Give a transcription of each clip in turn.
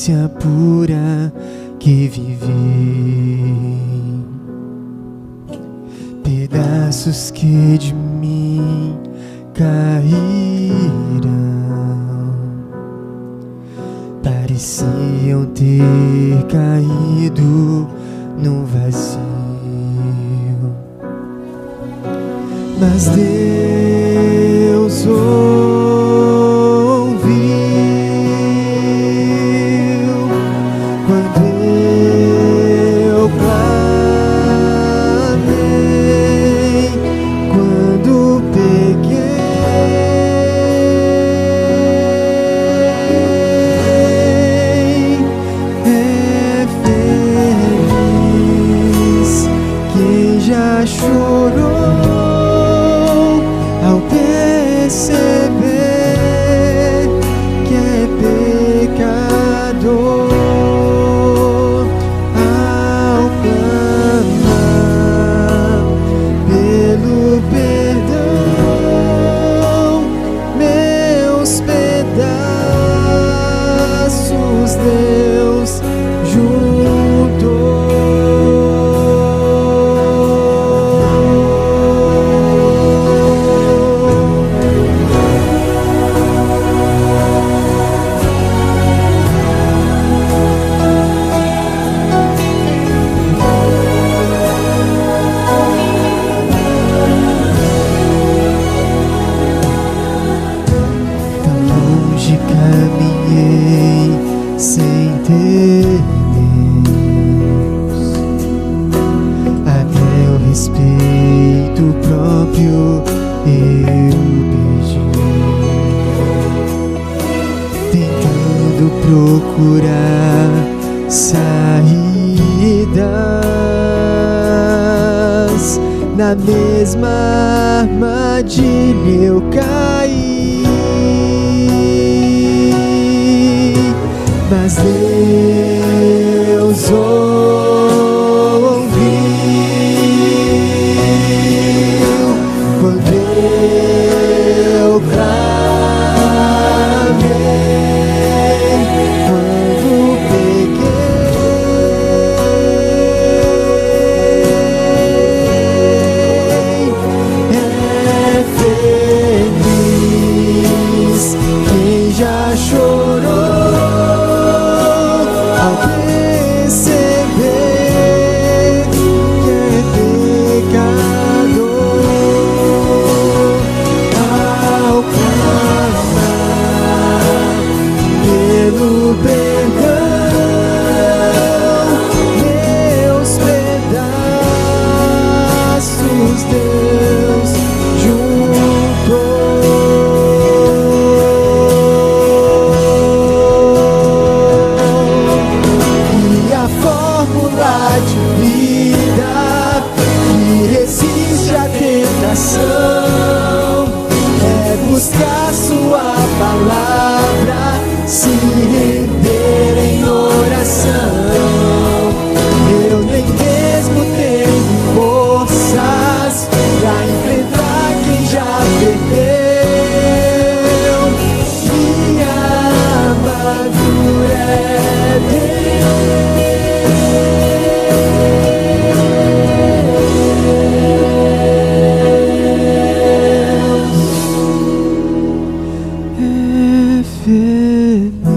experiência pura que vivi, pedaços que de mim caíram, pareciam ter caído no vazio, mas Deus ouviu quando eu clamei, quando peguei. É feliz quem já chorou ao perceber que é pecador, ao clamar pelo perdão, meus pedaços Deus juntou. Tão longe caminhei sem ter Deus, até o respeito próprio eu perdi, tentando procurar saídas, na mesma armadilha eu caí, mas Deus ouviu quando eu clamei, quando peguei. É feliz quem já chorou ao perceber que é pecador, ao clamar pelo perdão, meus pedaços Deus juntou. E a fórmula de vida que resiste à tentação é buscar sua palavra, se render em oração. Eu nem mesmo tenho forças pra enfrentar quem já perdeu. Minha armadura é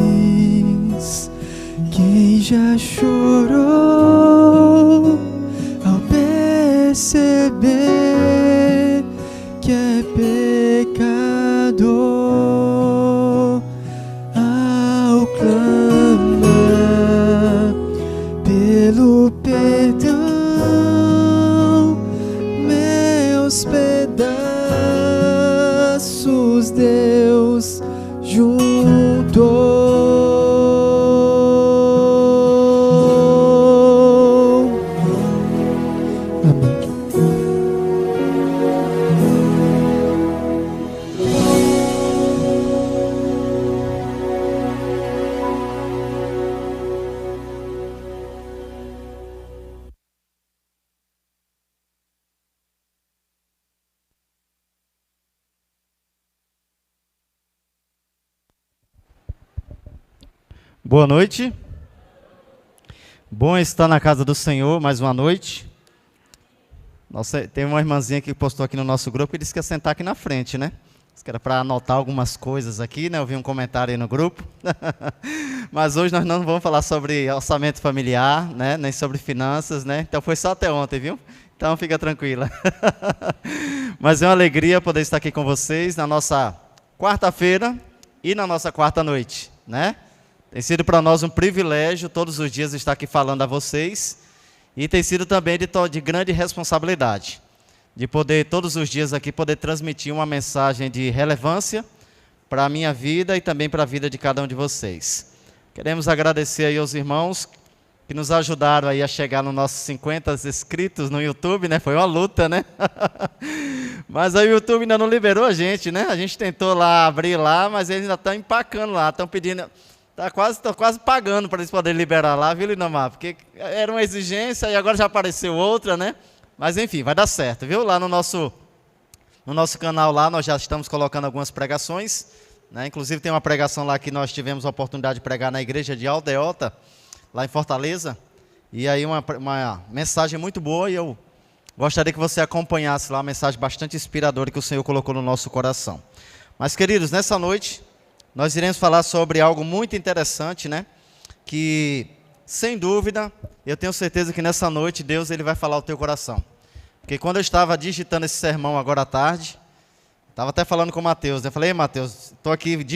feliz quem já chorou ao perceber que é pecador, ao clamar pelo perdão, meus pedaços Deus juntou. Amém. Boa noite. Bom estar na casa do Senhor mais uma noite. Nossa, tem uma irmãzinha que postou aqui no nosso grupo e disse que ia sentar aqui na frente, né? Disse que era para anotar algumas coisas aqui, né? Eu vi um comentário aí no grupo. Mas hoje nós não vamos falar sobre orçamento familiar, né? Nem sobre finanças, né? Então foi só até ontem, viu? Então fica tranquila. Mas é uma alegria poder estar aqui com vocês na nossa quarta-feira e na nossa quarta noite, né? Tem sido para nós um privilégio todos os dias estar aqui falando a vocês e tem sido também de grande responsabilidade, de poder todos os dias aqui poder transmitir uma mensagem de relevância para a minha vida e também para a vida de cada um de vocês. Queremos agradecer aí aos irmãos que nos ajudaram aí a chegar nos nossos 50 inscritos no YouTube, né? Foi uma luta, né? Mas aí o YouTube ainda não liberou a gente, né? A gente tentou lá abrir lá, mas eles ainda estão empacando lá, estão pedindo... Estou quase pagando para eles poderem liberar lá, viu, Lindomar? Porque era uma exigência e agora já apareceu outra, né? Mas enfim, vai dar certo, viu? Lá no nosso canal lá, nós já estamos colocando algumas pregações, né? Inclusive tem uma pregação lá que nós tivemos a oportunidade de pregar na igreja de Aldeota, lá em Fortaleza. E aí uma mensagem muito boa e eu gostaria que você acompanhasse lá, uma mensagem bastante inspiradora que o Senhor colocou no nosso coração. Mas, queridos, nessa noite... nós iremos falar sobre algo muito interessante, né? Que, sem dúvida, eu tenho certeza que nessa noite Deus ele vai falar ao teu coração. Porque quando eu estava digitando esse sermão agora à tarde, estava até falando com o Mateus, eu falei, Mateus, estou aqui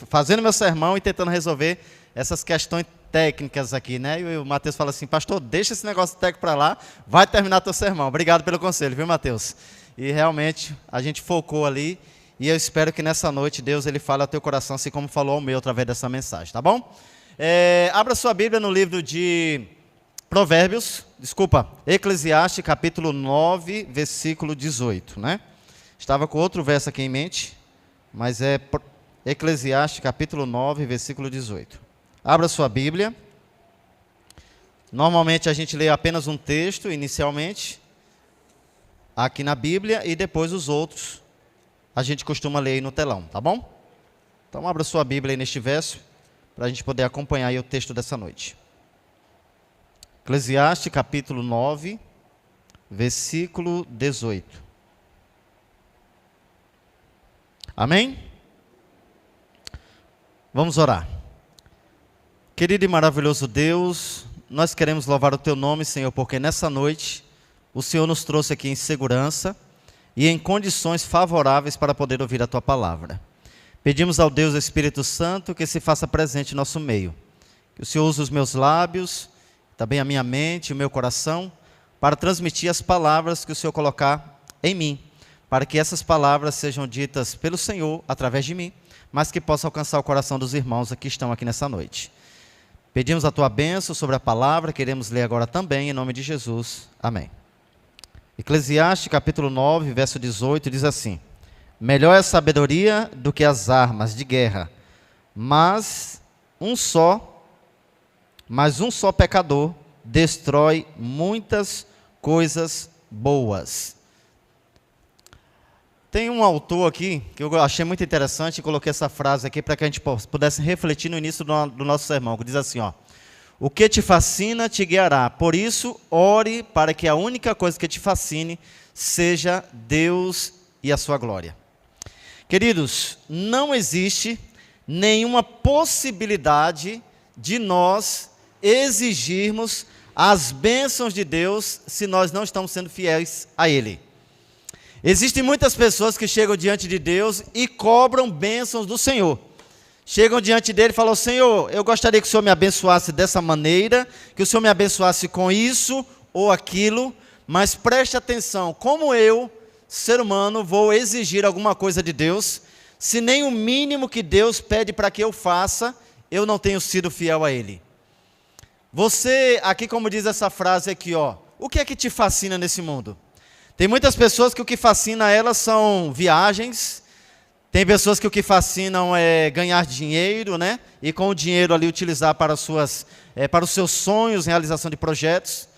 fazendo meu sermão e tentando resolver essas questões técnicas aqui, né? E o Mateus fala assim, pastor, deixa esse negócio técnico para lá, vai terminar teu sermão. Obrigado pelo conselho, viu, Mateus? E realmente, a gente focou ali. E eu espero que nessa noite Deus ele fale ao teu coração, assim como falou ao meu através dessa mensagem, tá bom? Abra sua Bíblia no livro de Eclesiastes, capítulo 9, versículo 18, né? Estava com outro verso aqui em mente, mas é Eclesiastes, capítulo 9, versículo 18. Abra sua Bíblia. Normalmente a gente lê apenas um texto, inicialmente, aqui na Bíblia, e depois os outros. A gente costuma ler aí no telão, tá bom? Então abra sua Bíblia aí neste verso, para a gente poder acompanhar aí o texto dessa noite. Eclesiastes capítulo 9, versículo 18. Amém? Vamos orar. Querido e maravilhoso Deus, nós queremos louvar o teu nome, Senhor, porque nessa noite o Senhor nos trouxe aqui em segurança, e em condições favoráveis para poder ouvir a Tua palavra. Pedimos ao Deus Espírito Santo que se faça presente em nosso meio. Que o Senhor use os meus lábios, também a minha mente, o meu coração, para transmitir as palavras que o Senhor colocar em mim, para que essas palavras sejam ditas pelo Senhor através de mim, mas que possa alcançar o coração dos irmãos que estão aqui nessa noite. Pedimos a Tua bênção sobre a palavra, queremos ler agora também, em nome de Jesus. Amém. Eclesiastes capítulo 9, verso 18, diz assim: melhor é a sabedoria do que as armas de guerra, mas um só pecador destrói muitas coisas boas. Tem um autor aqui, que eu achei muito interessante, e coloquei essa frase aqui para que a gente pudesse refletir no início do nosso sermão, que diz assim, ó: o que te fascina te guiará, por isso ore para que a única coisa que te fascine seja Deus e a sua glória. Queridos, não existe nenhuma possibilidade de nós exigirmos as bênçãos de Deus se nós não estamos sendo fiéis a Ele. Existem muitas pessoas que chegam diante de Deus e cobram bênçãos do Senhor. Chegam diante dele e falam, Senhor, eu gostaria que o Senhor me abençoasse dessa maneira, que o Senhor me abençoasse com isso ou aquilo, mas preste atenção, como eu, ser humano, vou exigir alguma coisa de Deus, se nem o mínimo que Deus pede para que eu faça, eu não tenho sido fiel a Ele. Você, aqui como diz essa frase aqui, ó, o que é que te fascina nesse mundo? Tem muitas pessoas que o que fascina elas são viagens. Tem pessoas que o que fascinam é ganhar dinheiro, né? E com o dinheiro ali utilizar para os seus sonhos, realização de projetos.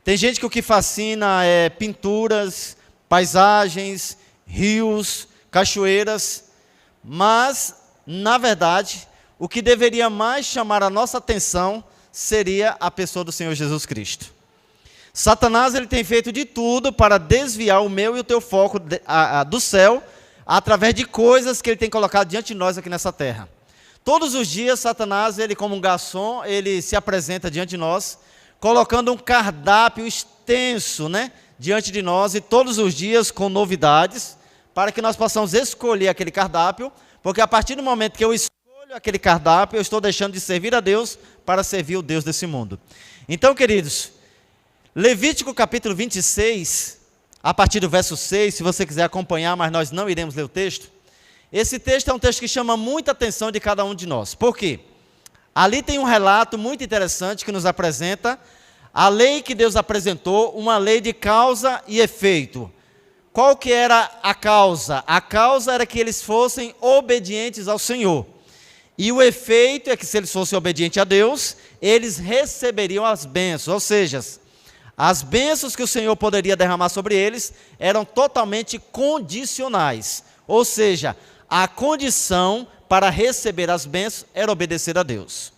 Tem gente que o que fascina é pinturas, paisagens, rios, cachoeiras. Mas, na verdade, o que deveria mais chamar a nossa atenção seria a pessoa do Senhor Jesus Cristo. Satanás ele tem feito de tudo para desviar o meu e o teu foco do céu, através de coisas que ele tem colocado diante de nós aqui nessa terra. Todos os dias, Satanás, ele como um garçom, ele se apresenta diante de nós, colocando um cardápio extenso, diante de nós, e todos os dias com novidades, para que nós possamos escolher aquele cardápio, porque a partir do momento que eu escolho aquele cardápio, eu estou deixando de servir a Deus para servir o Deus desse mundo. Então, queridos, Levítico capítulo 26, a partir do verso 6, se você quiser acompanhar, mas nós não iremos ler o texto. Esse texto é um texto que chama muita atenção de cada um de nós. Por quê? Ali tem um relato muito interessante que nos apresenta a lei que Deus apresentou, uma lei de causa e efeito. Qual que era a causa? A causa era que eles fossem obedientes ao Senhor. E o efeito é que se eles fossem obedientes a Deus, eles receberiam as bênçãos, ou seja, as bênçãos que o Senhor poderia derramar sobre eles eram totalmente condicionais, ou seja, a condição para receber as bênçãos era obedecer a Deus.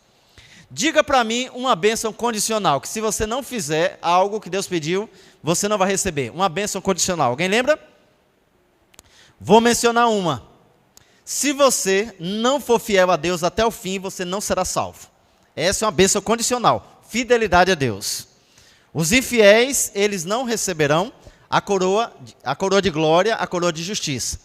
Diga para mim uma bênção condicional, que se você não fizer algo que Deus pediu, você não vai receber. Uma bênção condicional. Alguém lembra? Vou mencionar uma. Se você não for fiel a Deus até o fim, você não será salvo. Essa é uma bênção condicional. Fidelidade a Deus. Os infiéis, eles não receberão a coroa de glória, a coroa de justiça.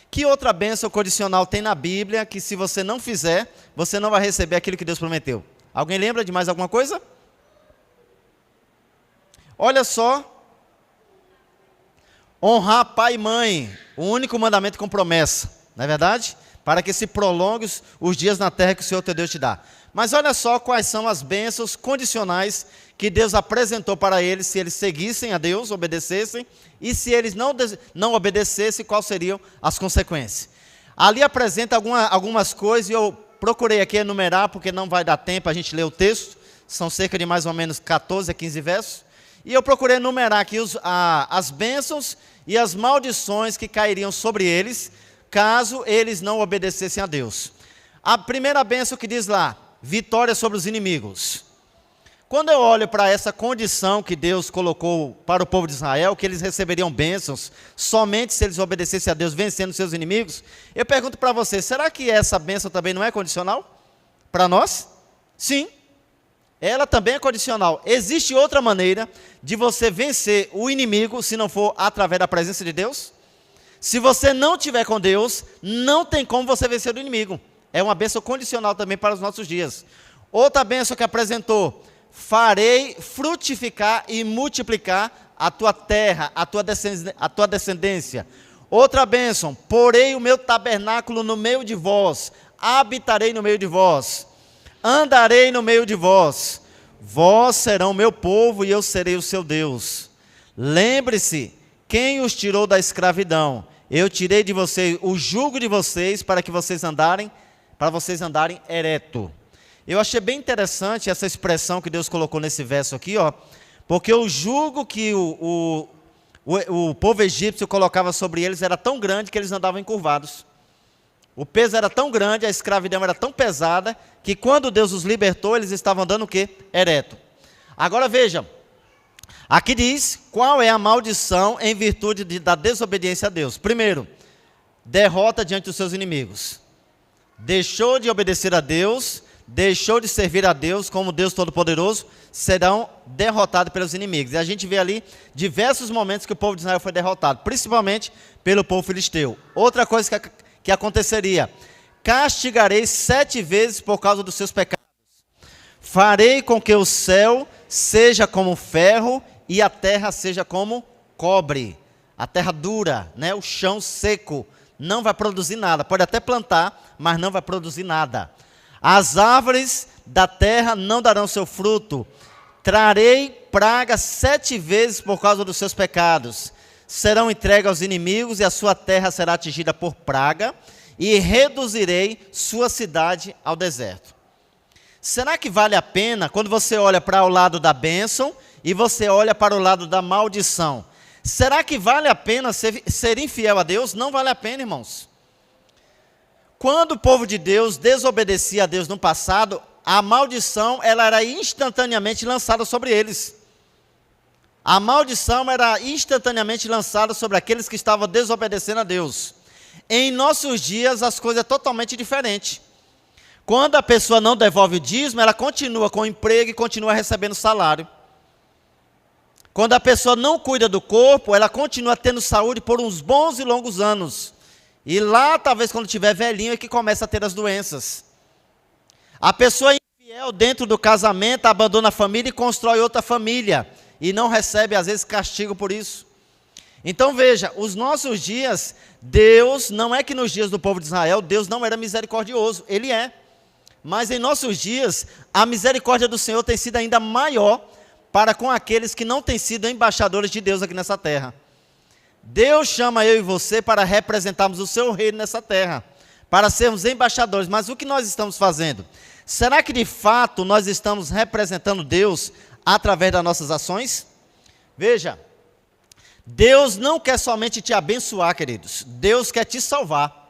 Que outra bênção condicional tem na Bíblia que se você não fizer, você não vai receber aquilo que Deus prometeu? Alguém lembra de mais alguma coisa? Olha só. Honrar pai e mãe, o único mandamento com promessa, não é verdade? Para que se prolongue os dias na terra que o Senhor teu Deus te dá. Mas olha só quais são as bênçãos condicionais que Deus apresentou para eles, se eles seguissem a Deus, obedecessem, e se eles não obedecessem, quais seriam as consequências. Ali apresenta algumas coisas, e eu procurei aqui enumerar, porque não vai dar tempo a gente ler o texto, são cerca de mais ou menos 14 a 15 versos, e eu procurei enumerar aqui as bênçãos e as maldições que cairiam sobre eles, caso eles não obedecessem a Deus. A primeira bênção que diz lá, vitória sobre os inimigos. Quando eu olho para essa condição que Deus colocou para o povo de Israel, que eles receberiam bênçãos somente se eles obedecessem a Deus, vencendo seus inimigos, eu pergunto para você, será que essa bênção também não é condicional? Para nós? Sim, ela também é condicional. Existe outra maneira de você vencer o inimigo, se não for através da presença de Deus? Se você não tiver com Deus, não tem como você vencer o inimigo. É uma bênção condicional também para os nossos dias. Outra bênção que apresentou, farei frutificar e multiplicar a tua terra, a tua descendência. Outra bênção, porei o meu tabernáculo no meio de vós, habitarei no meio de vós, andarei no meio de vós, vós serão meu povo e eu serei o seu Deus. Lembre-se, quem os tirou da escravidão? Eu tirei de vocês o jugo de vocês para vocês andarem ereto. Eu achei bem interessante essa expressão que Deus colocou nesse verso aqui, porque o jugo que o povo egípcio colocava sobre eles era tão grande que eles andavam encurvados. O peso era tão grande, a escravidão era tão pesada, que quando Deus os libertou, eles estavam andando o quê? Ereto. Agora veja, aqui diz qual é a maldição em virtude da desobediência a Deus. Primeiro, derrota diante dos seus inimigos. Deixou de obedecer a Deus, deixou de servir a Deus como Deus Todo-Poderoso, serão derrotados pelos inimigos. E a gente vê ali diversos momentos que o povo de Israel foi derrotado, principalmente pelo povo filisteu. Outra coisa que aconteceria, castigarei 7 vezes por causa dos seus pecados. Farei com que o céu seja como ferro e a terra seja como cobre. A terra dura, o chão seco, não vai produzir nada. Pode até plantar, mas não vai produzir nada. As árvores da terra não darão seu fruto. Trarei praga 7 vezes por causa dos seus pecados. Serão entregues aos inimigos e a sua terra será atingida por praga. E reduzirei sua cidade ao deserto. Será que vale a pena, quando você olha para o lado da bênção e você olha para o lado da maldição, será que vale a pena ser infiel a Deus? Não vale a pena, irmãos. quando o povo de Deus desobedecia a Deus no passado, a maldição ela era instantaneamente lançada sobre eles. A maldição era instantaneamente lançada sobre aqueles que estavam desobedecendo a Deus. Em nossos dias, as coisas são totalmente diferentes. Quando a pessoa não devolve o dízimo, ela continua com o emprego e continua recebendo salário. Quando a pessoa não cuida do corpo, ela continua tendo saúde por uns bons e longos anos. E lá, talvez quando tiver velhinho, é que começa a ter as doenças. A pessoa infiel dentro do casamento abandona a família e constrói outra família. E não recebe, às vezes, castigo por isso. Então veja, os nossos dias, Deus, não é que nos dias do povo de Israel, Deus não era misericordioso, Ele é. Mas em nossos dias, a misericórdia do Senhor tem sido ainda maior para com aqueles que não têm sido embaixadores de Deus aqui nessa terra. Deus chama eu e você para representarmos o seu reino nessa terra, para sermos embaixadores. Mas o que nós estamos fazendo? Será que de fato nós estamos representando Deus através das nossas ações? Veja, Deus não quer somente te abençoar, queridos. Deus quer te salvar.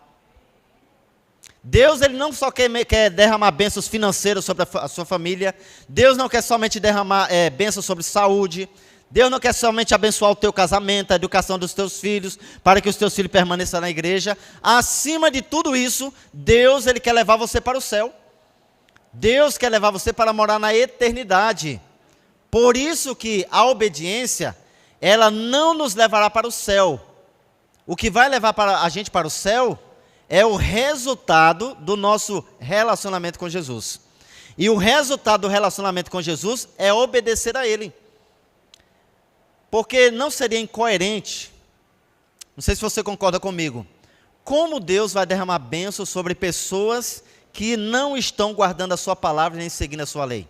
Deus ele não só quer derramar bênçãos financeiras sobre a sua família. Deus não quer somente derramar bênçãos sobre saúde. Deus não quer somente abençoar o teu casamento, a educação dos teus filhos, para que os teus filhos permaneçam na igreja. Acima de tudo isso, Deus ele quer levar você para o céu. Deus quer levar você para morar na eternidade. Por isso que a obediência, ela não nos levará para o céu. O que vai levar a gente para o céu é o resultado do nosso relacionamento com Jesus. E o resultado do relacionamento com Jesus é obedecer a Ele. Porque não seria incoerente, não sei se você concorda comigo, como Deus vai derramar bênçãos sobre pessoas que não estão guardando a sua palavra nem seguindo a sua lei.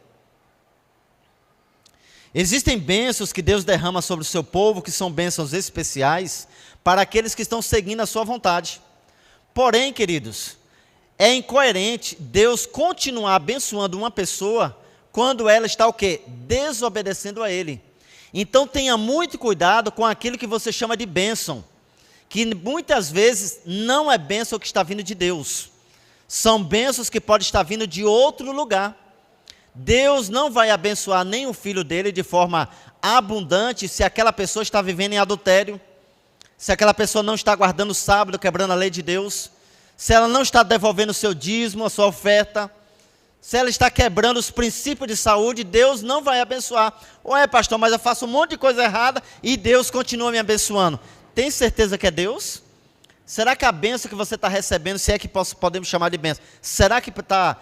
Existem bênçãos que Deus derrama sobre o seu povo, que são bênçãos especiais, para aqueles que estão seguindo a sua vontade. Porém, queridos, é incoerente Deus continuar abençoando uma pessoa, quando ela está o quê? Desobedecendo a Ele. Então tenha muito cuidado com aquilo que você chama de bênção, que muitas vezes não é bênção que está vindo de Deus. São bênçãos que podem estar vindo de outro lugar. Deus não vai abençoar nem o filho dele de forma abundante se aquela pessoa está vivendo em adultério, se aquela pessoa não está guardando o sábado, quebrando a lei de Deus, se ela não está devolvendo o seu dízimo, a sua oferta, se ela está quebrando os princípios de saúde, Deus não vai abençoar. Ué, pastor, mas eu faço um monte de coisa errada e Deus continua me abençoando. Tem certeza que é Deus? Será que a bênção que você está recebendo, se é que podemos chamar de bênção, será que está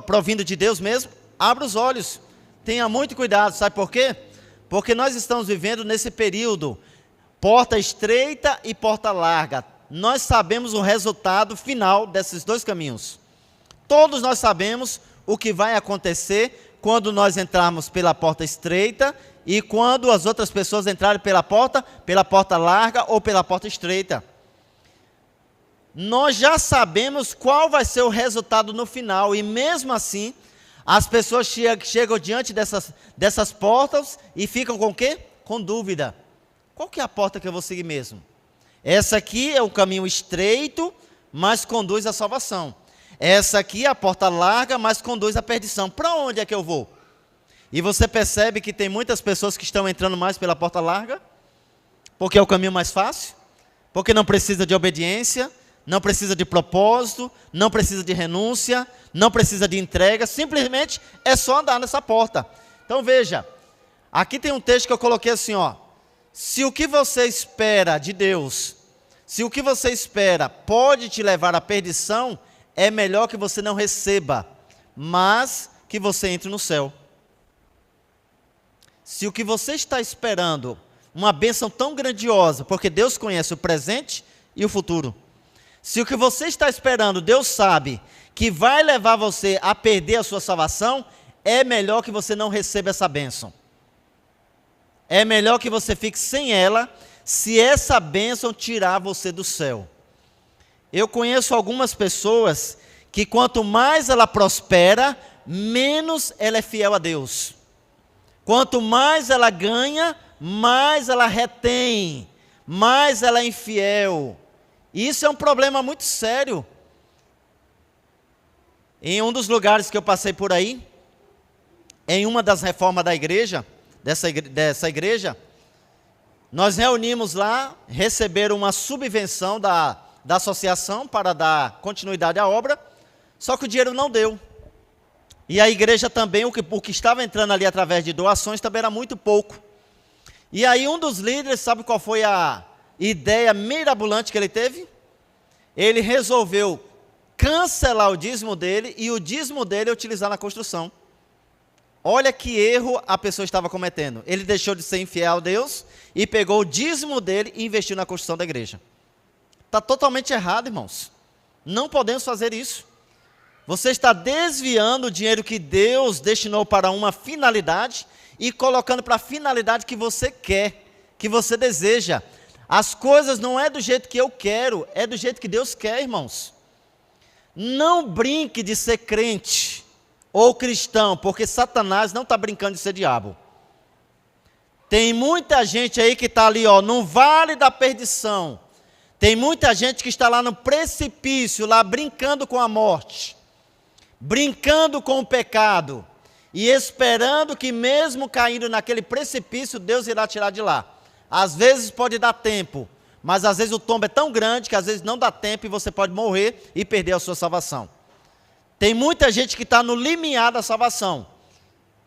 provindo de Deus mesmo? Abra os olhos, tenha muito cuidado, sabe por quê? Porque nós estamos vivendo nesse período, porta estreita e porta larga. Nós sabemos o resultado final desses dois caminhos. Todos nós sabemos o que vai acontecer quando nós entrarmos pela porta estreita e quando as outras pessoas entrarem pela porta larga ou pela porta estreita. Nós já sabemos qual vai ser o resultado no final e mesmo assim, as pessoas chegam diante dessas portas e ficam com o quê? Com dúvida. Qual que é a porta que eu vou seguir mesmo? Essa aqui é o caminho estreito, mas conduz à salvação. Essa aqui é a porta larga, mas conduz à perdição. Para onde é que eu vou? E você percebe que tem muitas pessoas que estão entrando mais pela porta larga, porque é o caminho mais fácil, porque não precisa de obediência, não precisa de propósito, não precisa de renúncia, não precisa de entrega, simplesmente é só andar nessa porta. Então veja, aqui tem um texto que eu coloquei assim, ó. Se o que você espera de Deus, se o que você espera pode te levar à perdição, é melhor que você não receba, mas que você entre no céu. Se o que você está esperando, uma bênção tão grandiosa, porque Deus conhece o presente e o futuro. Se o que você está esperando, Deus sabe que vai levar você a perder a sua salvação, é melhor que você não receba essa bênção. É melhor que você fique sem ela, se essa bênção tirar você do céu. Eu conheço algumas pessoas que quanto mais ela prospera, menos ela é fiel a Deus. Quanto mais ela ganha, mais ela retém, mais ela é infiel. Isso é um problema muito sério. Em um dos lugares que eu passei por aí, em uma das reformas da igreja, dessa igreja, nós reunimos lá, receberam uma subvenção da associação para dar continuidade à obra, só que o dinheiro não deu. E a igreja também, o que estava entrando ali através de doações também era muito pouco. E aí um dos líderes, sabe qual foi a ideia mirabolante que ele teve? Ele resolveu cancelar o dízimo dele e o dízimo dele utilizar na construção. Olha que erro a pessoa estava cometendo. Ele deixou de ser infiel a Deus e pegou o dízimo dele e investiu na construção da igreja. Está totalmente errado, irmãos. Não podemos fazer isso. Você está desviando o dinheiro que Deus destinou para uma finalidade e colocando para a finalidade que você quer, que você deseja. As coisas não é do jeito que eu quero, é do jeito que Deus quer, irmãos. Não brinque de ser crente ou cristão, porque Satanás não está brincando de ser diabo. Tem muita gente aí que está ali, no vale da perdição. Tem muita gente que está lá no precipício, lá brincando com a morte, brincando com o pecado, e esperando que mesmo caindo naquele precipício, Deus irá tirar de lá. Às vezes pode dar tempo, mas às vezes o tombo é tão grande que às vezes não dá tempo e você pode morrer e perder a sua salvação. Tem muita gente que está no limiar da salvação,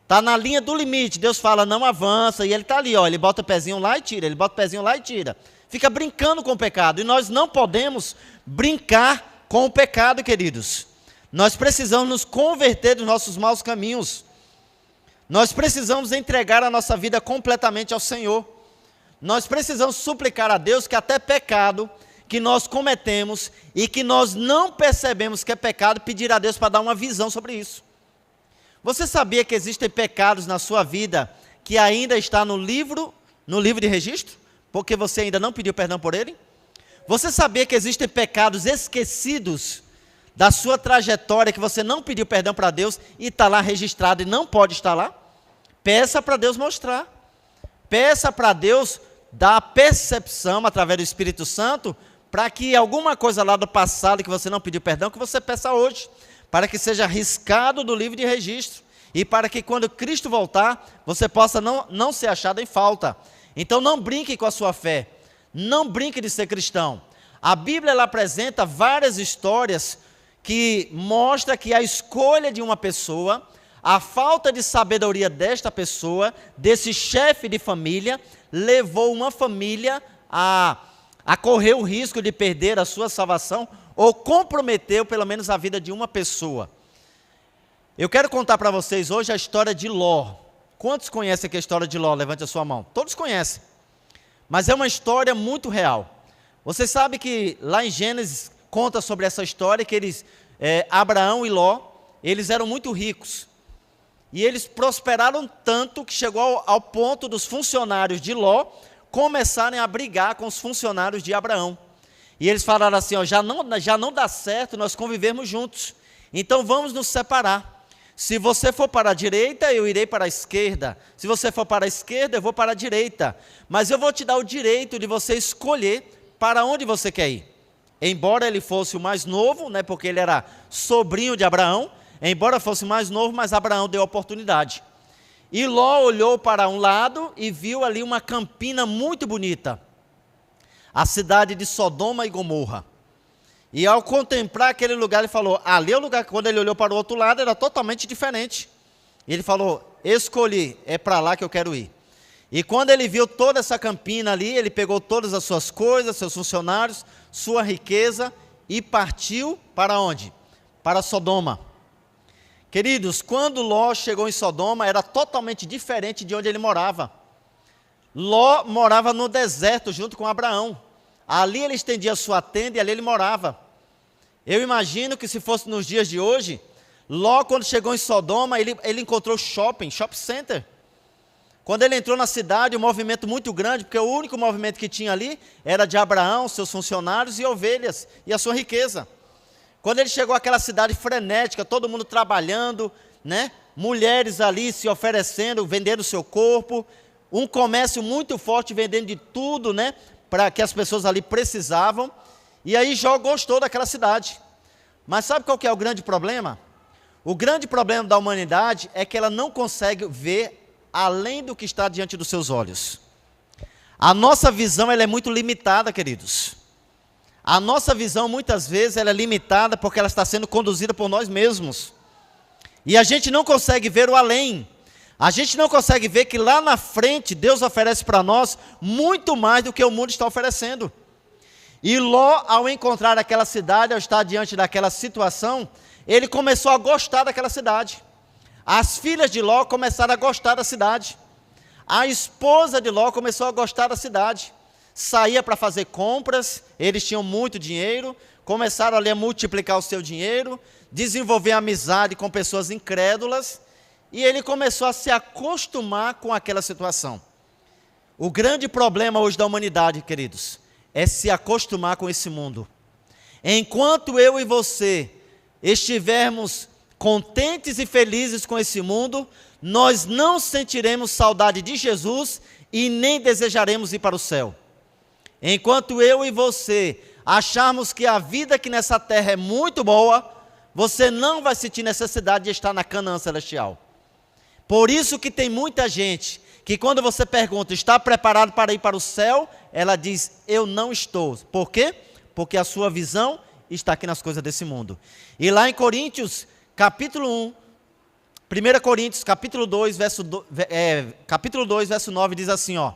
está na linha do limite. Deus fala, não avança, e ele está ali, ele bota o pezinho lá e tira, ele bota o pezinho lá e tira. Fica brincando com o pecado, e nós não podemos brincar com o pecado, queridos. Nós precisamos nos converter dos nossos maus caminhos. Nós precisamos entregar a nossa vida completamente ao Senhor. Nós precisamos suplicar a Deus que até pecado que nós cometemos e que nós não percebemos que é pecado, pedir a Deus para dar uma visão sobre isso. Você sabia que existem pecados na sua vida que ainda está no livro de registro, porque você ainda não pediu perdão por ele? Você sabia que existem pecados esquecidos da sua trajetória que você não pediu perdão para Deus e está lá registrado e não pode estar lá? Peça para Deus mostrar. Peça para Deus dar a percepção através do Espírito Santo para que alguma coisa lá do passado que você não pediu perdão, que você peça hoje, para que seja riscado do livro de registro e para que quando Cristo voltar, você possa não ser achado em falta. Então não brinque com a sua fé, não brinque de ser cristão. A Bíblia ela apresenta várias histórias que mostram que a escolha de uma pessoa, a falta de sabedoria desta pessoa, desse chefe de família, levou uma família a correr o risco de perder a sua salvação ou comprometeu pelo menos a vida de uma pessoa. Eu quero contar para vocês hoje a história de Ló. Quantos conhecem aqui a história de Ló? Levante a sua mão. Todos conhecem. Mas é uma história muito real. Você sabe que lá em Gênesis conta sobre essa história que Abraão e Ló, eles eram muito ricos. E eles prosperaram tanto que chegou ao ponto dos funcionários de Ló começarem a brigar com os funcionários de Abraão. E eles falaram assim, já não dá certo nós convivermos juntos. Então vamos nos separar. Se você for para a direita, eu irei para a esquerda. Se você for para a esquerda, eu vou para a direita. Mas eu vou te dar o direito de você escolher para onde você quer ir. Embora ele fosse o mais novo, porque ele era sobrinho de Abraão, embora fosse mais novo, mas Abraão deu oportunidade. E Ló olhou para um lado e viu ali uma campina muito bonita, a cidade de Sodoma e Gomorra. E ao contemplar aquele lugar, ele falou, ali é o lugar, quando ele olhou para o outro lado, era totalmente diferente. E ele falou, escolhi, é para lá que eu quero ir. E quando ele viu toda essa campina ali, ele pegou todas as suas coisas, seus funcionários, sua riqueza e partiu para onde? Para Sodoma. Queridos, quando Ló chegou em Sodoma, era totalmente diferente de onde ele morava. Ló morava no deserto junto com Abraão. Ali ele estendia sua tenda e ali ele morava. Eu imagino que se fosse nos dias de hoje, Ló quando chegou em Sodoma, ele encontrou shopping center. Quando ele entrou na cidade, um movimento muito grande, porque o único movimento que tinha ali era de Abraão, seus funcionários e ovelhas, e a sua riqueza. Quando ele chegou àquela cidade frenética, todo mundo trabalhando, mulheres ali se oferecendo, vendendo o seu corpo, um comércio muito forte, vendendo de tudo, para que as pessoas ali precisavam. E aí Jó gostou daquela cidade. Mas sabe qual que é o grande problema? O grande problema da humanidade é que ela não consegue ver além do que está diante dos seus olhos. A nossa visão ela é muito limitada, queridos. A nossa visão, muitas vezes, ela é limitada porque ela está sendo conduzida por nós mesmos. E a gente não consegue ver o além. A gente não consegue ver que lá na frente, Deus oferece para nós muito mais do que o mundo está oferecendo. E Ló, ao encontrar aquela cidade, ao estar diante daquela situação, ele começou a gostar daquela cidade. As filhas de Ló começaram a gostar da cidade. A esposa de Ló começou a gostar da cidade. Saía para fazer compras, eles tinham muito dinheiro, começaram ali a multiplicar o seu dinheiro, desenvolver amizade com pessoas incrédulas, e ele começou a se acostumar com aquela situação. O grande problema hoje da humanidade, queridos, é se acostumar com esse mundo. Enquanto eu e você estivermos contentes e felizes com esse mundo, nós não sentiremos saudade de Jesus e nem desejaremos ir para o céu. Enquanto eu e você acharmos que a vida aqui nessa terra é muito boa, você não vai sentir necessidade de estar na Canaã celestial. Por isso que tem muita gente que quando você pergunta, está preparado para ir para o céu? Ela diz, eu não estou. Por quê? Porque a sua visão está aqui nas coisas desse mundo. E lá em Coríntios, capítulo 1, 1 Coríntios, capítulo 2, verso 9, diz assim, ó,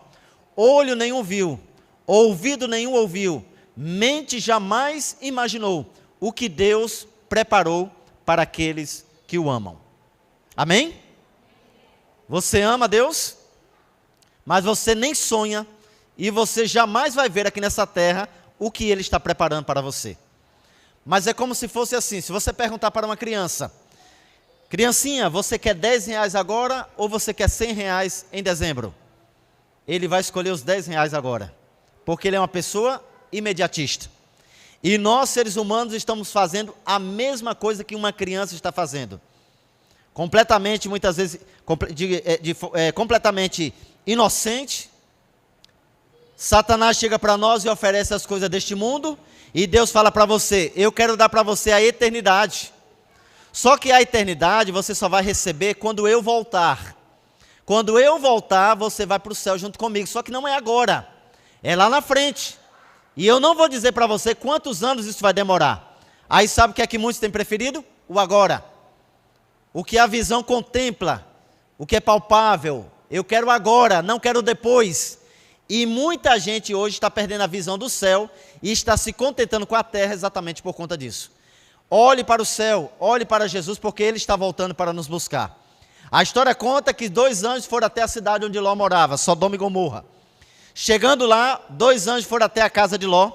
olho nenhum viu, ouvido nenhum ouviu, mente jamais imaginou o que Deus preparou para aqueles que o amam. Amém? Você ama Deus, mas você nem sonha e você jamais vai ver aqui nessa terra o que Ele está preparando para você. Mas é como se fosse assim, se você perguntar para uma criança, criancinha, você quer 10 reais agora ou você quer 100 reais em dezembro? Ele vai escolher os 10 reais agora, porque ele é uma pessoa imediatista. E nós, seres humanos, estamos fazendo a mesma coisa que uma criança está fazendo. Completamente, muitas vezes, completamente inocente. Satanás chega para nós e oferece as coisas deste mundo, e Deus fala para você, eu quero dar para você a eternidade. Só que a eternidade você só vai receber quando eu voltar. Quando eu voltar, você vai para o céu junto comigo, só que não é agora, é lá na frente. E eu não vou dizer para você quantos anos isso vai demorar. Aí sabe o que é que muitos têm preferido? O agora. O que a visão contempla, o que é palpável. Eu quero agora, não quero depois. E muita gente hoje está perdendo a visão do céu e está se contentando com a terra exatamente por conta disso. Olhe para o céu, olhe para Jesus, porque Ele está voltando para nos buscar. A história conta que 2 anjos foram até a cidade onde Ló morava, Sodoma e Gomorra. Chegando lá, 2 anjos foram até a casa de Ló.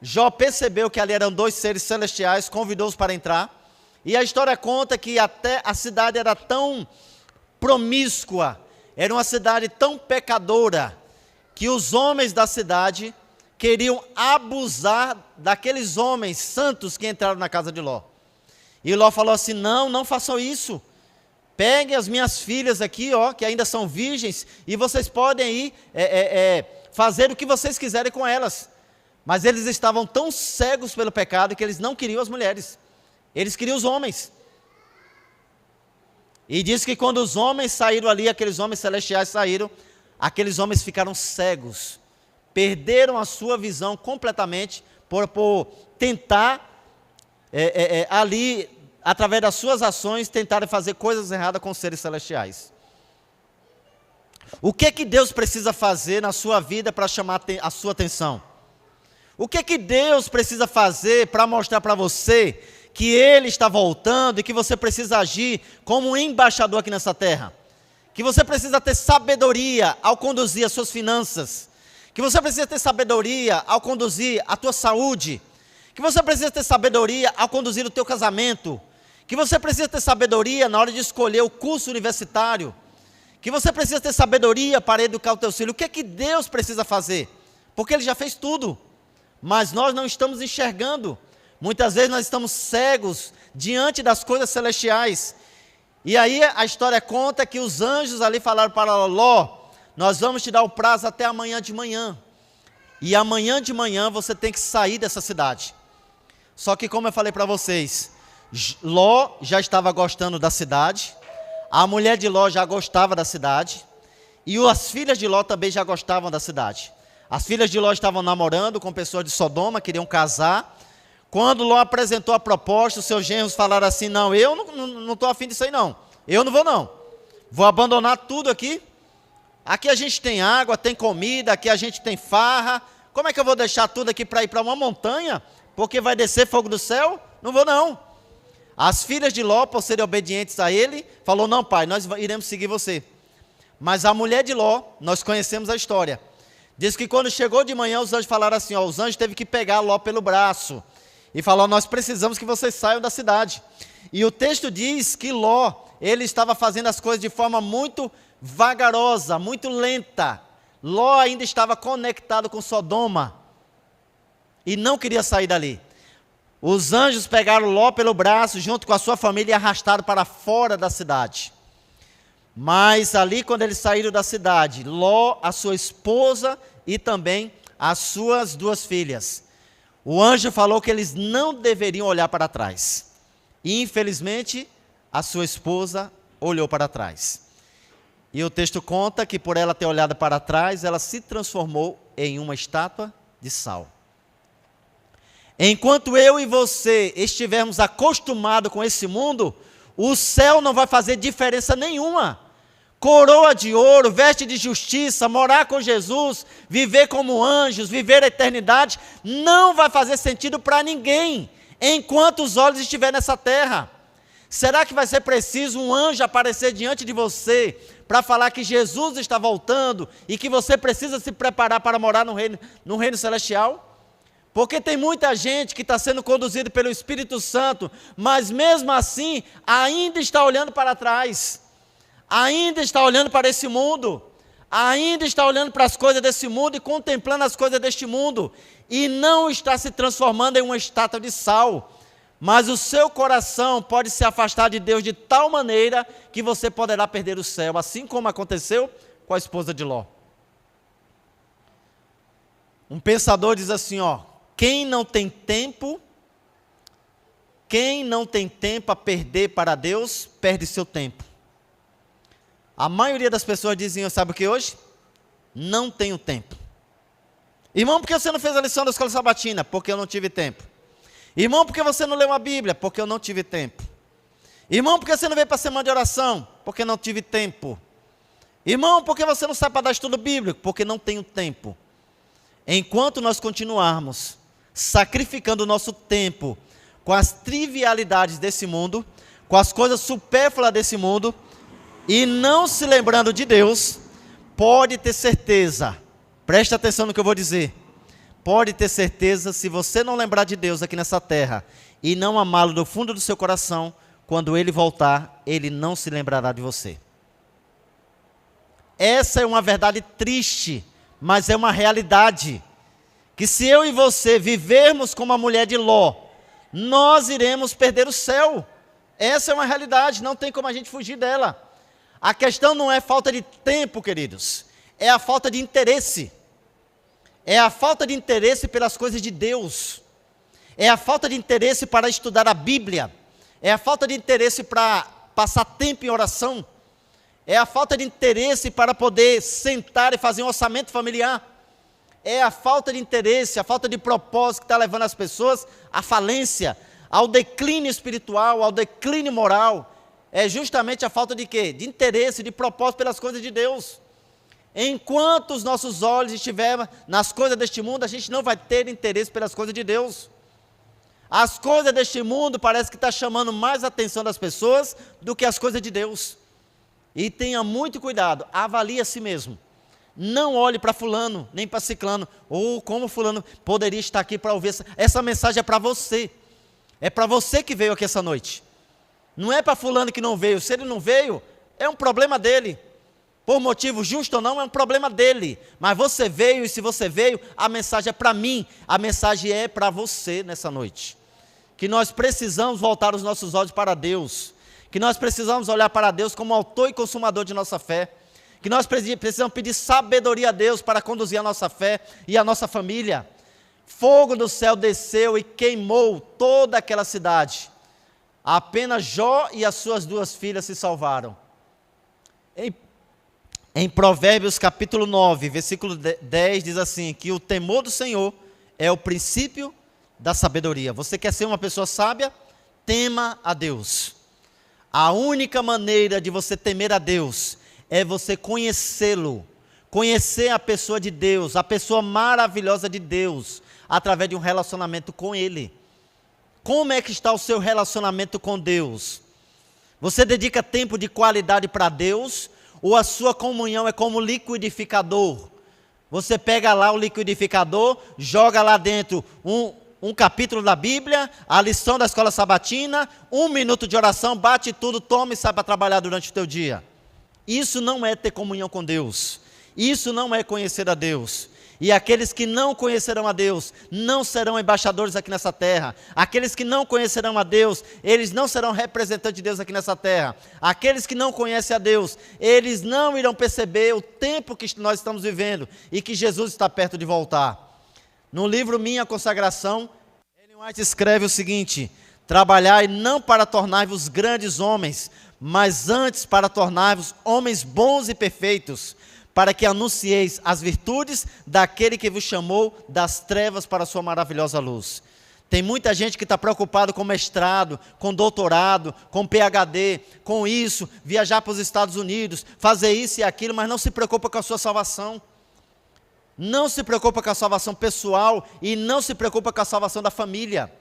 Jó percebeu que ali eram 2 seres celestiais, convidou-os para entrar. E a história conta que até a cidade era tão promíscua, era uma cidade tão pecadora, que os homens da cidade queriam abusar daqueles homens santos que entraram na casa de Ló. E Ló falou assim, não façam isso. Peguem as minhas filhas aqui, ó, que ainda são virgens, e vocês podem ir fazer o que vocês quiserem com elas. Mas eles estavam tão cegos pelo pecado que eles não queriam as mulheres. Eles queriam os homens. E diz que quando os homens saíram ali, aqueles homens celestiais saíram, aqueles homens ficaram cegos. Perderam a sua visão completamente por tentar ali, através das suas ações, tentarem fazer coisas erradas com os seres celestiais. O que que Deus precisa fazer na sua vida para chamar a sua atenção? O que que Deus precisa fazer para mostrar para você que Ele está voltando e que você precisa agir como um embaixador aqui nessa terra? Que você precisa ter sabedoria ao conduzir as suas finanças. Que você precisa ter sabedoria ao conduzir a tua saúde. Que você precisa ter sabedoria ao conduzir o teu casamento. Que você precisa ter sabedoria na hora de escolher o curso universitário. Que você precisa ter sabedoria para educar o teu filho. O que é que Deus precisa fazer? Porque Ele já fez tudo. Mas nós não estamos enxergando. Muitas vezes nós estamos cegos diante das coisas celestiais. E aí a história conta que os anjos ali falaram para Ló, nós vamos te dar o prazo até amanhã de manhã. E amanhã de manhã você tem que sair dessa cidade. Só que como eu falei para vocês, Ló já estava gostando da cidade, a mulher de Ló já gostava da cidade, e as filhas de Ló também já gostavam da cidade. As filhas de Ló estavam namorando com pessoas de Sodoma, queriam casar. Quando Ló apresentou a proposta, os seus genros falaram assim: não, eu não estou afim disso aí não, eu não vou não, vou abandonar tudo aqui. Aqui a gente tem água, tem comida, aqui a gente tem farra, como é que eu vou deixar tudo aqui para ir para uma montanha, porque vai descer fogo do céu? Não vou não. As filhas de Ló, por serem obedientes a ele, falou: não pai, nós iremos seguir você. Mas a mulher de Ló, nós conhecemos a história, diz que quando chegou de manhã, os anjos falaram assim, os anjos teve que pegar Ló pelo braço, e falou: nós precisamos que vocês saiam da cidade. E o texto diz que Ló, ele estava fazendo as coisas de forma muito vagarosa, muito lenta. Ló ainda estava conectado com Sodoma, e não queria sair dali. Os anjos pegaram Ló pelo braço, junto com a sua família, e arrastaram para fora da cidade. Mas ali, quando eles saíram da cidade, Ló, a sua esposa e também as suas 2 filhas, o anjo falou que eles não deveriam olhar para trás. E infelizmente, a sua esposa olhou para trás. E o texto conta que por ela ter olhado para trás, ela se transformou em uma estátua de sal. Enquanto eu e você estivermos acostumados com esse mundo, o céu não vai fazer diferença nenhuma. Coroa de ouro, veste de justiça, morar com Jesus, viver como anjos, viver a eternidade, não vai fazer sentido para ninguém, enquanto os olhos estiverem nessa terra. Será que vai ser preciso um anjo aparecer diante de você, para falar que Jesus está voltando, e que você precisa se preparar para morar no reino celestial? Porque tem muita gente que está sendo conduzida pelo Espírito Santo, mas mesmo assim, ainda está olhando para trás, ainda está olhando para esse mundo, ainda está olhando para as coisas desse mundo e contemplando as coisas deste mundo, e não está se transformando em uma estátua de sal, mas o seu coração pode se afastar de Deus de tal maneira que você poderá perder o céu, assim como aconteceu com a esposa de Ló. Um pensador diz assim, quem não tem tempo a perder para Deus, perde seu tempo. A maioria das pessoas dizem, sabe o que hoje? Não tenho tempo. Irmão, por que você não fez a lição da escola sabatina? Porque eu não tive tempo. Irmão, por que você não leu a Bíblia? Porque eu não tive tempo. Irmão, por que você não veio para a semana de oração? Porque não tive tempo. Irmão, por que você não sai para dar estudo bíblico? Porque não tenho tempo. Enquanto nós continuarmos sacrificando o nosso tempo com as trivialidades desse mundo, com as coisas supérfluas desse mundo, e não se lembrando de Deus, pode ter certeza, preste atenção no que eu vou dizer, pode ter certeza, se você não lembrar de Deus aqui nessa terra, e não amá-lo do fundo do seu coração, quando Ele voltar, Ele não se lembrará de você. Essa é uma verdade triste, mas é uma realidade, que se eu e você vivermos como a mulher de Ló, nós iremos perder o céu. Essa é uma realidade, não tem como a gente fugir dela. A questão não é falta de tempo, queridos, é a falta de interesse. É a falta de interesse pelas coisas de Deus. É a falta de interesse para estudar a Bíblia. É a falta de interesse para passar tempo em oração. É a falta de interesse para poder sentar e fazer um orçamento familiar. É a falta de interesse, a falta de propósito que está levando as pessoas à falência, ao declínio espiritual, ao declínio moral. É justamente a falta de quê? De interesse, de propósito pelas coisas de Deus. Enquanto os nossos olhos estiverem nas coisas deste mundo, a gente não vai ter interesse pelas coisas de Deus. As coisas deste mundo parece que está chamando mais a atenção das pessoas do que as coisas de Deus. E tenha muito cuidado, avalie a si mesmo. Não olhe para fulano, nem para ciclano, ou como fulano poderia estar aqui para ouvir. Essa mensagem é para você. É para você que veio aqui essa noite. Não é para fulano que não veio. Se ele não veio, é um problema dele. Por motivo justo ou não, é um problema dele. Mas você veio, e se você veio, a mensagem é para mim. A mensagem é para você nessa noite. Que nós precisamos voltar os nossos olhos para Deus. Que nós precisamos olhar para Deus como autor e consumador de nossa fé. Que nós precisamos pedir sabedoria a Deus para conduzir a nossa fé e a nossa família. Fogo do céu desceu e queimou toda aquela cidade. Apenas Jó e as suas 2 filhas se salvaram. Em Provérbios capítulo 9, versículo 10, diz assim, que o temor do Senhor é o princípio da sabedoria. Você quer ser uma pessoa sábia? Tema a Deus. A única maneira de você temer a Deus é você conhecê-lo, conhecer a pessoa de Deus, a pessoa maravilhosa de Deus, através de um relacionamento com Ele. Como é que está o seu relacionamento com Deus? Você dedica tempo de qualidade para Deus, ou a sua comunhão é como liquidificador? Você pega lá o liquidificador, joga lá dentro um capítulo da Bíblia, a lição da escola sabatina, 1 minuto de oração, bate tudo, toma e sai para trabalhar durante o teu dia. Isso não é ter comunhão com Deus. Isso não é conhecer a Deus. E aqueles que não conhecerão a Deus, não serão embaixadores aqui nessa terra. Aqueles que não conhecerão a Deus, eles não serão representantes de Deus aqui nessa terra. Aqueles que não conhecem a Deus, eles não irão perceber o tempo que nós estamos vivendo e que Jesus está perto de voltar. No livro Minha Consagração, Ellen White escreve o seguinte: trabalhai não para tornar-vos grandes homens, mas antes para tornar-vos homens bons e perfeitos, para que anuncieis as virtudes daquele que vos chamou das trevas para a sua maravilhosa luz. Tem muita gente que está preocupado com mestrado, com doutorado, com PhD, com isso, viajar para os Estados Unidos, fazer isso e aquilo, mas não se preocupa com a sua salvação. Não se preocupa com a salvação pessoal e não se preocupa com a salvação da família.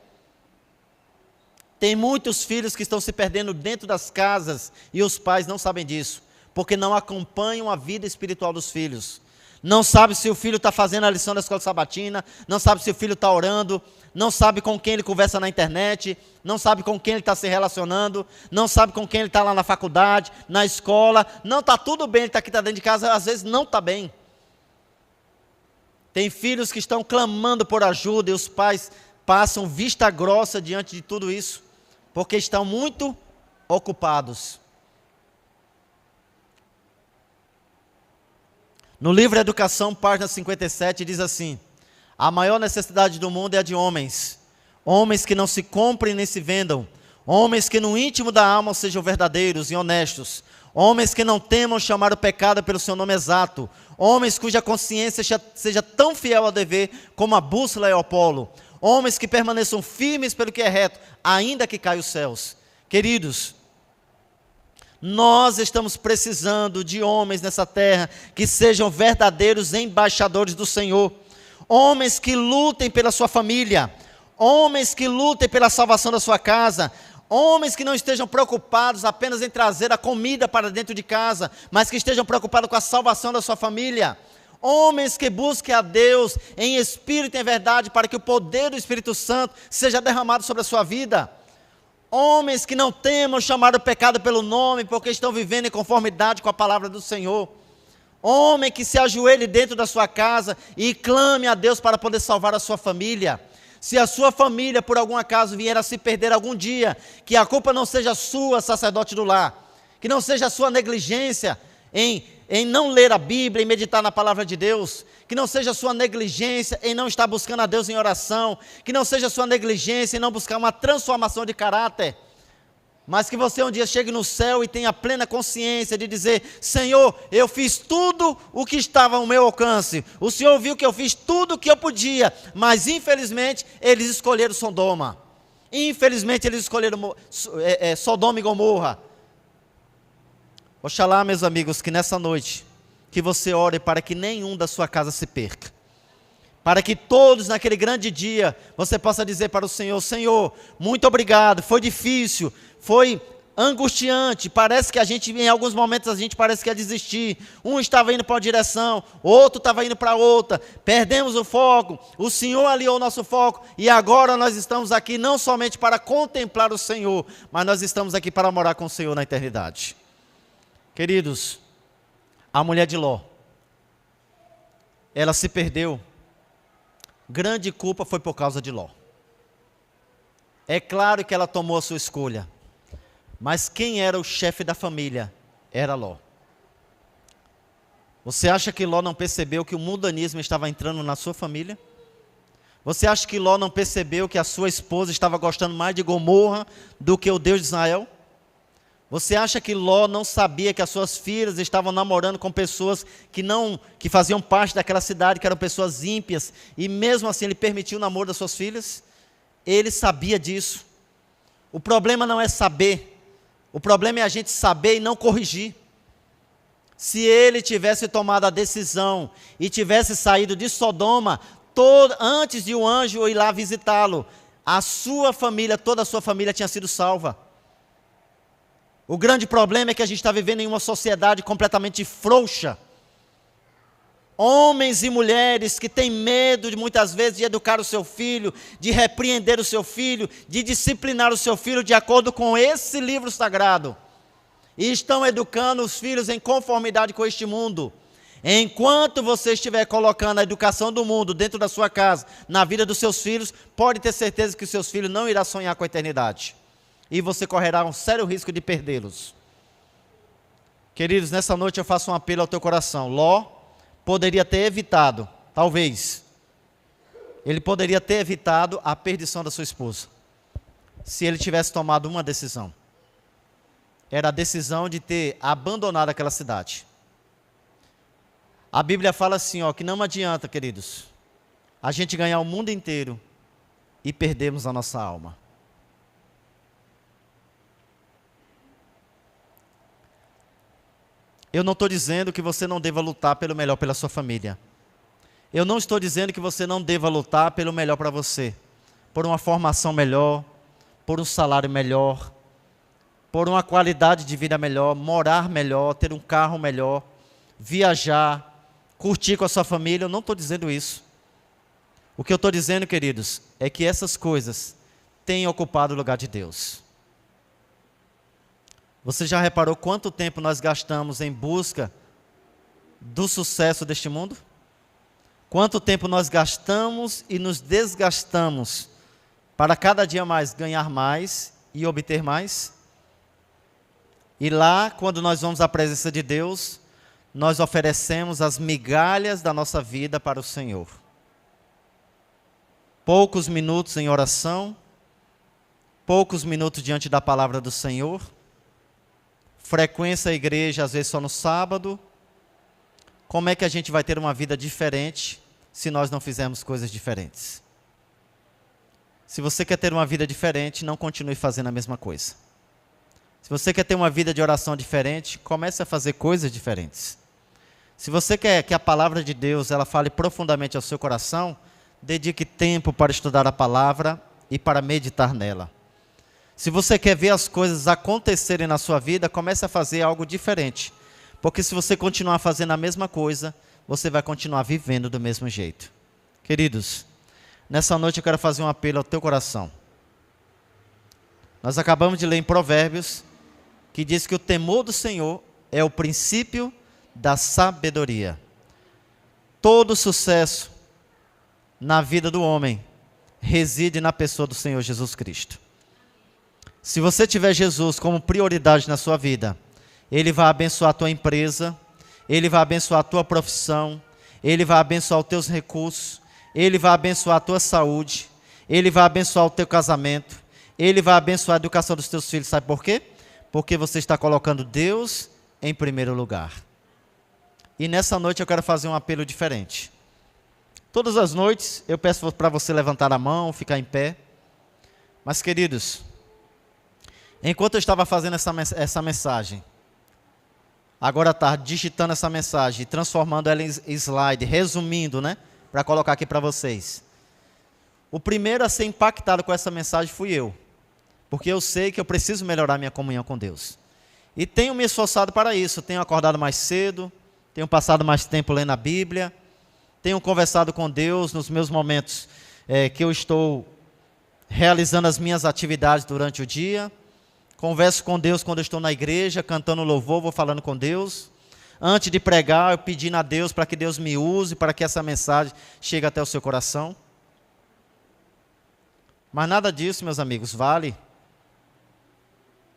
Tem muitos filhos que estão se perdendo dentro das casas e os pais não sabem disso, porque não acompanham a vida espiritual dos filhos. Não sabe se o filho está fazendo a lição da escola sabatina, não sabe se o filho está orando, não sabe com quem ele conversa na internet, não sabe com quem ele está se relacionando, não sabe com quem ele está lá na faculdade, na escola. Não está tudo bem, ele está aqui, está dentro de casa, às vezes não está bem. Tem filhos que estão clamando por ajuda e os pais passam vista grossa diante de tudo isso, porque estão muito ocupados. No livro Educação, página 57, diz assim: a maior necessidade do mundo é a de homens. Homens que não se comprem nem se vendam. Homens que no íntimo da alma sejam verdadeiros e honestos. Homens que não temam chamar o pecado pelo seu nome exato. Homens cuja consciência seja tão fiel ao dever como a bússola é ao polo. Homens que permaneçam firmes pelo que é reto, ainda que caiam os céus. Queridos, nós estamos precisando de homens nessa terra que sejam verdadeiros embaixadores do Senhor. Homens que lutem pela sua família. Homens que lutem pela salvação da sua casa. Homens que não estejam preocupados apenas em trazer a comida para dentro de casa, mas que estejam preocupados com a salvação da sua família. Homens que busquem a Deus em espírito e em verdade, para que o poder do Espírito Santo seja derramado sobre a sua vida. Homens que não temam chamar o pecado pelo nome, porque estão vivendo em conformidade com a palavra do Senhor. Homem que se ajoelhe dentro da sua casa e clame a Deus para poder salvar a sua família. Se a sua família, por algum acaso, vier a se perder algum dia, que a culpa não seja sua, sacerdote do lar. Que não seja a sua negligência em não ler a Bíblia e meditar na palavra de Deus. Que não seja a sua negligência em não estar buscando a Deus em oração. Que não seja a sua negligência em não buscar uma transformação de caráter. Mas que você um dia chegue no céu e tenha plena consciência de dizer: Senhor, eu fiz tudo o que estava ao meu alcance. O Senhor viu que eu fiz tudo o que eu podia. Mas infelizmente eles escolheram Sodoma. Infelizmente eles escolheram Sodoma e Gomorra. Oxalá, meus amigos, que nessa noite, que você ore para que nenhum da sua casa se perca. Para que todos naquele grande dia, você possa dizer para o Senhor: Senhor, muito obrigado, foi difícil, foi angustiante, parece que em alguns momentos a gente parece que ia desistir. Um estava indo para uma direção, outro estava indo para outra, perdemos o foco, o Senhor aliou o nosso foco, e agora nós estamos aqui não somente para contemplar o Senhor, mas nós estamos aqui para morar com o Senhor na eternidade. Queridos, a mulher de Ló, ela se perdeu. Grande culpa foi por causa de Ló. É claro que ela tomou a sua escolha, mas quem era o chefe da família? Era Ló. Você acha que Ló não percebeu que o mundanismo estava entrando na sua família? Você acha que Ló não percebeu que a sua esposa estava gostando mais de Gomorra do que o Deus de Israel? Você acha que Ló não sabia que as suas filhas estavam namorando com pessoas que faziam parte daquela cidade, que eram pessoas ímpias, e mesmo assim ele permitiu o namoro das suas filhas? Ele sabia disso. O problema não é saber, o problema é a gente saber e não corrigir. Se ele tivesse tomado a decisão e tivesse saído de Sodoma, antes de o anjo ir lá visitá-lo, a sua família, toda a sua família tinha sido salva. O grande problema é que a gente está vivendo em uma sociedade completamente frouxa. Homens e mulheres que têm medo, muitas vezes, de educar o seu filho, de repreender o seu filho, de disciplinar o seu filho de acordo com esse livro sagrado. E estão educando os filhos em conformidade com este mundo. Enquanto você estiver colocando a educação do mundo dentro da sua casa, na vida dos seus filhos, pode ter certeza que os seus filhos não irão sonhar com a eternidade. E você correrá um sério risco de perdê-los. Queridos, nessa noite eu faço um apelo ao teu coração. Ló poderia ter evitado, talvez, ele poderia ter evitado a perdição da sua esposa, se ele tivesse tomado uma decisão. Era a decisão de ter abandonado aquela cidade. A Bíblia fala assim, que não adianta, queridos, a gente ganhar o mundo inteiro e perdermos a nossa alma. Eu não estou dizendo que você não deva lutar pelo melhor pela sua família. Eu não estou dizendo que você não deva lutar pelo melhor para você. Por uma formação melhor, por um salário melhor, por uma qualidade de vida melhor, morar melhor, ter um carro melhor, viajar, curtir com a sua família. Eu não estou dizendo isso. O que eu estou dizendo, queridos, é que essas coisas têm ocupado o lugar de Deus. Você já reparou quanto tempo nós gastamos em busca do sucesso deste mundo? Quanto tempo nós gastamos e nos desgastamos para cada dia mais ganhar mais e obter mais? E lá, quando nós vamos à presença de Deus, nós oferecemos as migalhas da nossa vida para o Senhor. Poucos minutos em oração, poucos minutos diante da palavra do Senhor, frequência à igreja, às vezes só no sábado. Como é que a gente vai ter uma vida diferente se nós não fizermos coisas diferentes? Se você quer ter uma vida diferente, não continue fazendo a mesma coisa. Se você quer ter uma vida de oração diferente, comece a fazer coisas diferentes. Se você quer que a palavra de Deus ela fale profundamente ao seu coração, dedique tempo para estudar a palavra e para meditar nela. Se você quer ver as coisas acontecerem na sua vida, comece a fazer algo diferente. Porque se você continuar fazendo a mesma coisa, você vai continuar vivendo do mesmo jeito. Queridos, nessa noite eu quero fazer um apelo ao teu coração. Nós acabamos de ler em Provérbios, que diz que o temor do Senhor é o princípio da sabedoria. Todo sucesso na vida do homem reside na pessoa do Senhor Jesus Cristo. Se você tiver Jesus como prioridade na sua vida, Ele vai abençoar a tua empresa, Ele vai abençoar a tua profissão, Ele vai abençoar os teus recursos, Ele vai abençoar a tua saúde, Ele vai abençoar o teu casamento, Ele vai abençoar a educação dos teus filhos. Sabe por quê? Porque você está colocando Deus em primeiro lugar. E nessa noite eu quero fazer um apelo diferente. Todas as noites eu peço para você levantar a mão, ficar em pé. Mas, queridos, enquanto eu estava fazendo essa mensagem, agora à tarde, digitando essa mensagem, transformando ela em slide, resumindo, para colocar aqui para vocês. O primeiro a ser impactado com essa mensagem fui eu, porque eu sei que eu preciso melhorar minha comunhão com Deus. E tenho me esforçado para isso, tenho acordado mais cedo, tenho passado mais tempo lendo a Bíblia, tenho conversado com Deus nos meus momentos que eu estou realizando as minhas atividades durante o dia. Converso com Deus quando eu estou na igreja, cantando louvor, vou falando com Deus. Antes de pregar, eu pedindo a Deus para que Deus me use, para que essa mensagem chegue até o seu coração. Mas nada disso, meus amigos, vale.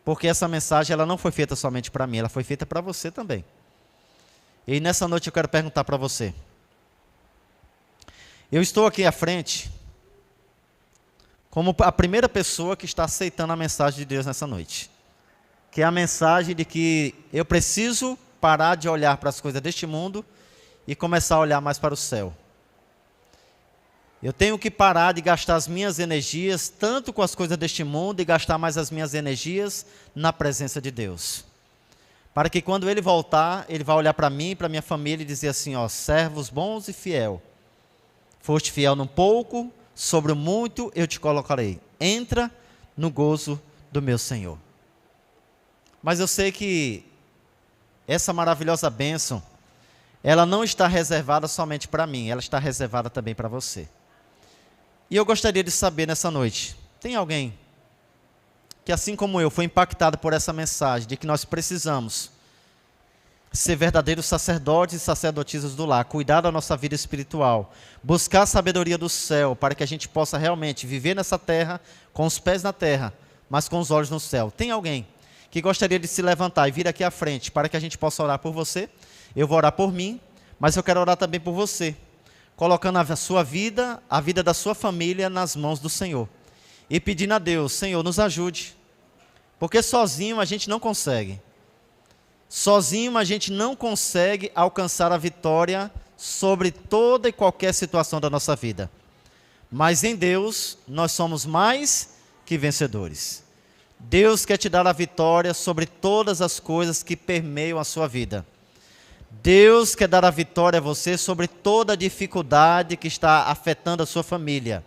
Porque essa mensagem ela não foi feita somente para mim, ela foi feita para você também. E nessa noite eu quero perguntar para você. Eu estou aqui à frente como a primeira pessoa que está aceitando a mensagem de Deus nessa noite. Que é a mensagem de que eu preciso parar de olhar para as coisas deste mundo e começar a olhar mais para o céu. Eu tenho que parar de gastar as minhas energias tanto com as coisas deste mundo e gastar mais as minhas energias na presença de Deus. Para que quando Ele voltar, Ele vai olhar para mim e para minha família e dizer assim, ó, servos bons e fiel. Foste fiel num pouco, sobre o muito eu te colocarei. Entra no gozo do meu Senhor. Mas eu sei que essa maravilhosa bênção, ela não está reservada somente para mim, ela está reservada também para você. E eu gostaria de saber nessa noite, tem alguém que assim como eu foi impactado por essa mensagem de que nós precisamos ser verdadeiros sacerdotes e sacerdotisas do lar, cuidar da nossa vida espiritual, buscar a sabedoria do céu para que a gente possa realmente viver nessa terra com os pés na terra, mas com os olhos no céu. Tem alguém que gostaria de se levantar e vir aqui à frente para que a gente possa orar por você? Eu vou orar por mim, mas eu quero orar também por você, colocando a sua vida, a vida da sua família nas mãos do Senhor. E pedindo a Deus, Senhor, nos ajude. Porque sozinho a gente não consegue. Sozinho a gente não consegue alcançar a vitória sobre toda e qualquer situação da nossa vida. Mas em Deus, nós somos mais que vencedores. Deus quer te dar a vitória sobre todas as coisas que permeiam a sua vida. Deus quer dar a vitória a você sobre toda a dificuldade que está afetando a sua família.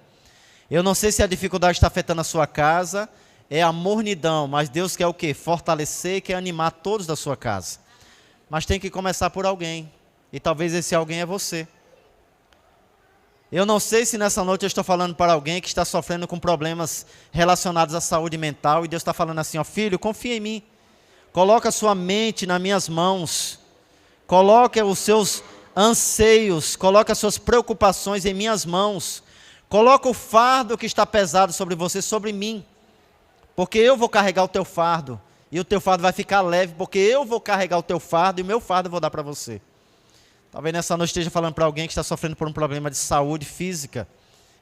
Eu não sei se a dificuldade está afetando a sua casa, é a mornidão, mas Deus quer o quê? Fortalecer e quer animar todos da sua casa. Mas tem que começar por alguém, e talvez esse alguém é você. Eu não sei se nessa noite eu estou falando para alguém que está sofrendo com problemas relacionados à saúde mental, e Deus está falando assim, ó, filho, confia em mim, coloca a sua mente nas minhas mãos, coloque os seus anseios, coloque as suas preocupações em minhas mãos, coloca o fardo que está pesado sobre você, sobre mim, porque eu vou carregar o teu fardo, e o teu fardo vai ficar leve, porque eu vou carregar o teu fardo, e o meu fardo eu vou dar para você. Talvez nessa noite esteja falando para alguém que está sofrendo por um problema de saúde física,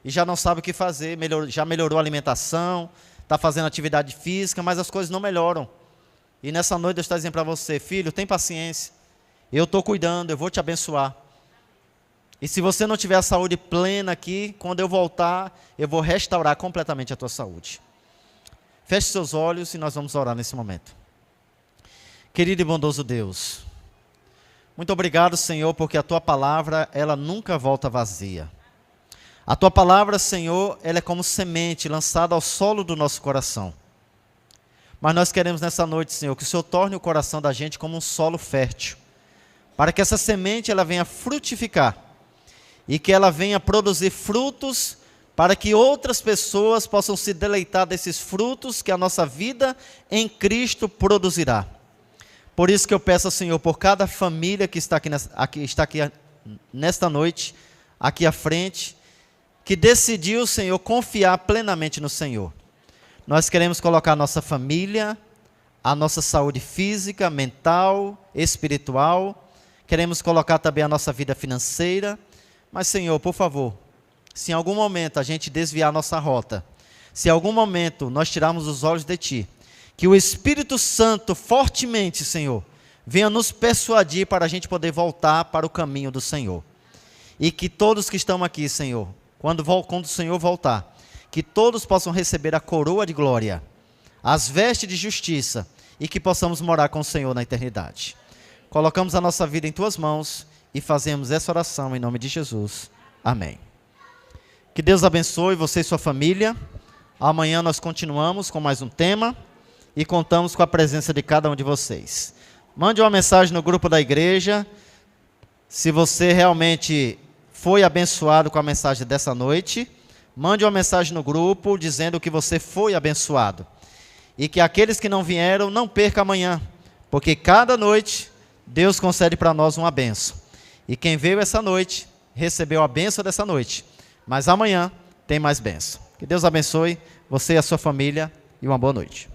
e já não sabe o que fazer, já melhorou a alimentação, está fazendo atividade física, mas as coisas não melhoram. E nessa noite Deus está dizendo para você, filho, tem paciência, eu estou cuidando, eu vou te abençoar. E se você não tiver a saúde plena aqui, quando eu voltar, eu vou restaurar completamente a tua saúde. Feche seus olhos e nós vamos orar nesse momento. Querido e bondoso Deus, muito obrigado, Senhor, porque a tua palavra, ela nunca volta vazia. A tua palavra, Senhor, ela é como semente lançada ao solo do nosso coração. Mas nós queremos nessa noite, Senhor, que o Senhor torne o coração da gente como um solo fértil, para que essa semente ela venha frutificar e que ela venha produzir frutos para que outras pessoas possam se deleitar desses frutos que a nossa vida em Cristo produzirá. Por isso que eu peço ao Senhor, por cada família que está aqui nesta noite, aqui à frente, que decidiu, Senhor, confiar plenamente no Senhor. Nós queremos colocar a nossa família, a nossa saúde física, mental, espiritual, queremos colocar também a nossa vida financeira, mas Senhor, por favor, se em algum momento a gente desviar a nossa rota, se em algum momento nós tirarmos os olhos de Ti, que o Espírito Santo fortemente, Senhor, venha nos persuadir para a gente poder voltar para o caminho do Senhor. E que todos que estão aqui, Senhor, quando o Senhor voltar, que todos possam receber a coroa de glória, as vestes de justiça, e que possamos morar com o Senhor na eternidade. Colocamos a nossa vida em Tuas mãos e fazemos essa oração em nome de Jesus. Amém. Que Deus abençoe você e sua família. Amanhã nós continuamos com mais um tema e contamos com a presença de cada um de vocês. Mande uma mensagem no grupo da igreja, se você realmente foi abençoado com a mensagem dessa noite. Mande uma mensagem no grupo dizendo que você foi abençoado. E que aqueles que não vieram, não percam amanhã, porque cada noite Deus concede para nós uma bênção. E quem veio essa noite, recebeu a bênção dessa noite. Mas amanhã tem mais bênção. Que Deus abençoe você e a sua família e uma boa noite.